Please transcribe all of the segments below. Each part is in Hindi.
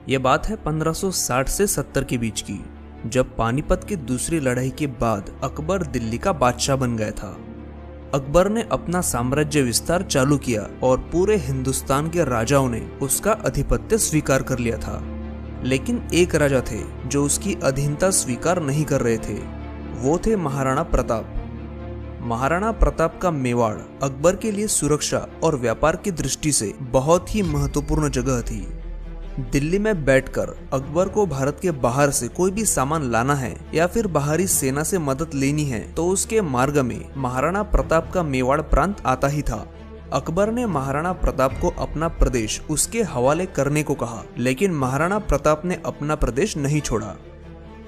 ये बात है 1560 से 70 के बीच की, जब पानीपत की दूसरी लड़ाई के बाद अकबर दिल्ली का बादशाह बन गया था। अकबर ने अपना साम्राज्य विस्तार चालू किया और पूरे हिंदुस्तान के राजाओं ने उसका आधिपत्य स्वीकार कर लिया था। लेकिन एक राजा थे जो उसकी अधीनता स्वीकार नहीं कर रहे थे। वो थे महाराणा प्रताप। महाराणा प्रताप का मेवाड़ अकबर के लिए सुरक्षा और व्यापार की दृष्टि से बहुत ही महत्वपूर्ण जगह थी। दिल्ली में बैठकर अकबर को भारत के बाहर से कोई भी सामान लाना है या फिर बाहरी सेना से मदद लेनी है तो उसके मार्ग में महाराणा प्रताप का मेवाड़ प्रांत आता ही था। अकबर ने महाराणा प्रताप को अपना प्रदेश उसके हवाले करने को कहा, लेकिन महाराणा प्रताप ने अपना प्रदेश नहीं छोड़ा।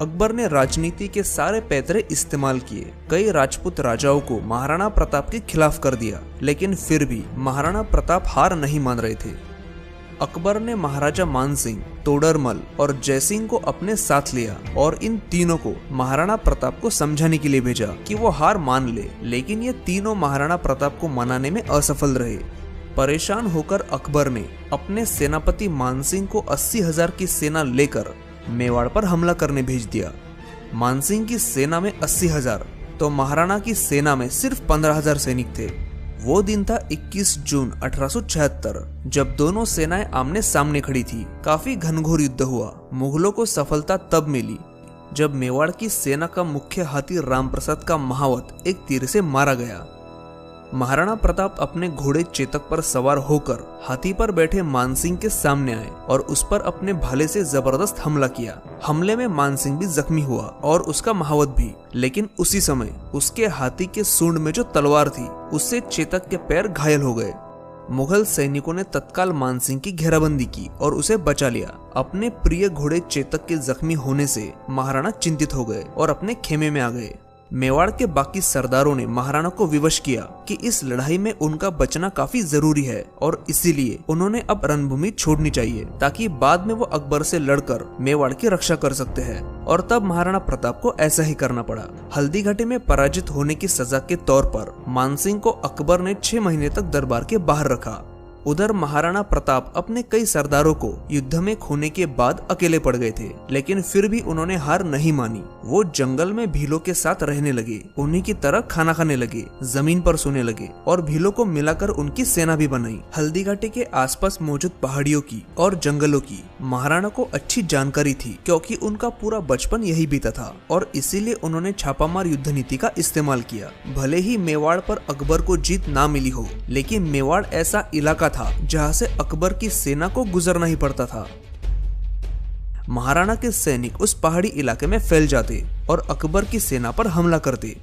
अकबर ने राजनीति के सारे पैतरे इस्तेमाल किए। कई राजपूत राजाओं को महाराणा प्रताप के खिलाफ कर दिया, लेकिन फिर भी महाराणा प्रताप हार नहीं मान रहे थे। अकबर ने महाराजा मानसिंह, तोडरमल और जयसिंह को अपने साथ लिया और इन तीनों को महाराणा प्रताप को समझाने के लिए भेजा कि वो हार मान ले, लेकिन ये तीनों महाराणा प्रताप को मनाने में असफल रहे। परेशान होकर अकबर ने अपने सेनापति मानसिंह को 80,000 की सेना लेकर मेवाड़ पर हमला करने भेज दिया। मानसिंह की सेना में 80,000 तो महाराणा की सेना में सिर्फ 15,000 सैनिक थे। वो दिन था 21 जून 1876, जब दोनों सेनाएं आमने सामने खड़ी थी। काफी घनघोर युद्ध हुआ। मुगलों को सफलता तब मिली जब मेवाड़ की सेना का मुख्य हाथी रामप्रसाद का महावत एक तीर से मारा गया। महाराणा प्रताप अपने घोड़े चेतक पर सवार होकर हाथी पर बैठे मानसिंह के सामने आए और उस पर अपने भाले से जबरदस्त हमला किया। हमले में मानसिंह भी जख्मी हुआ और उसका महावत भी, लेकिन उसी समय उसके हाथी के सूंड में जो तलवार थी उससे चेतक के पैर घायल हो गए। मुगल सैनिकों ने तत्काल मानसिंह की घेराबंदी की और उसे बचा लिया। अपने प्रिय घोड़े चेतक के जख्मी होने से महाराणा चिंतित हो गए और अपने खेमे में आ गए। मेवाड़ के बाकी सरदारों ने महाराणा को विवश किया कि इस लड़ाई में उनका बचना काफी जरूरी है और इसीलिए उन्होंने अब रणभूमि छोड़नी चाहिए ताकि बाद में वो अकबर से लड़कर मेवाड़ की रक्षा कर सकते हैं। और तब महाराणा प्रताप को ऐसा ही करना पड़ा। हल्दी घाटी में पराजित होने की सजा के तौर पर मानसिंह को अकबर ने 6 महीने तक दरबार के बाहर रखा। उधर महाराणा प्रताप अपने कई सरदारों को युद्ध में खोने के बाद अकेले पड़ गए थे, लेकिन फिर भी उन्होंने हार नहीं मानी। वो जंगल में भीलों के साथ रहने लगे, उन्हीं की तरह खाना खाने लगे, जमीन पर सोने लगे और भीलों को मिलाकर उनकी सेना भी बनाई। हल्दी घाटी के आसपास मौजूद पहाड़ियों की और जंगलों की महाराणा को अच्छी जानकारी थी, क्योंकि उनका पूरा बचपन यही बीता था और इसीलिए उन्होंने छापामार युद्ध नीति का इस्तेमाल किया। भले ही मेवाड़ पर अकबर को जीत ना मिली हो, लेकिन मेवाड़ ऐसा इलाका था जहां से अकबर की सेना को गुजरना ही पड़ता था। महाराणा के सैनिक उस पहाड़ी इलाके में फैल जाते और अकबर की सेना पर हमला करते।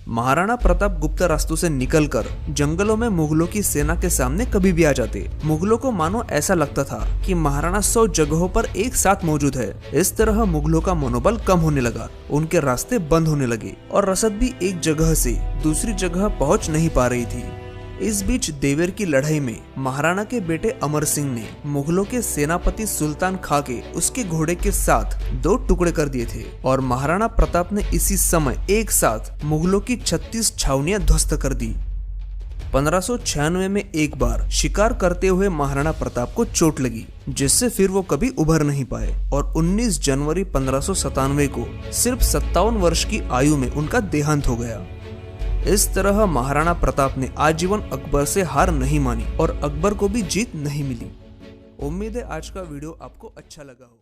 महाराणा प्रताप गुप्त रास्तों से निकलकर जंगलों में मुगलों की सेना के सामने कभी भी आ जाते। मुगलों को मानो ऐसा लगता था कि महाराणा 100 जगहों पर एक साथ मौजूद है। इस तरह मुगलों का मनोबल कम होने लगा, उनके रास्ते बंद होने लगे और रसद भी एक जगह से दूसरी जगह पहुंच नहीं पा रही थी। इस बीच देवर की लड़ाई में महाराणा के बेटे अमर सिंह ने मुगलों के सेनापति सुल्तान खां के उसके घोड़े के साथ 2 टुकड़े कर दिए थे और महाराणा प्रताप ने इसी समय एक साथ मुगलों की 36 छावनियां ध्वस्त कर दी। 1596 में एक बार शिकार करते हुए महाराणा प्रताप को चोट लगी, जिससे फिर वो कभी उभर नहीं पाए और 19 जनवरी 1597 को सिर्फ 57 वर्ष की आयु में उनका देहांत हो गया। इस तरह महाराणा प्रताप ने आजीवन अकबर से हार नहीं मानी और अकबर को भी जीत नहीं मिली। उम्मीद है आज का वीडियो आपको अच्छा लगा हो।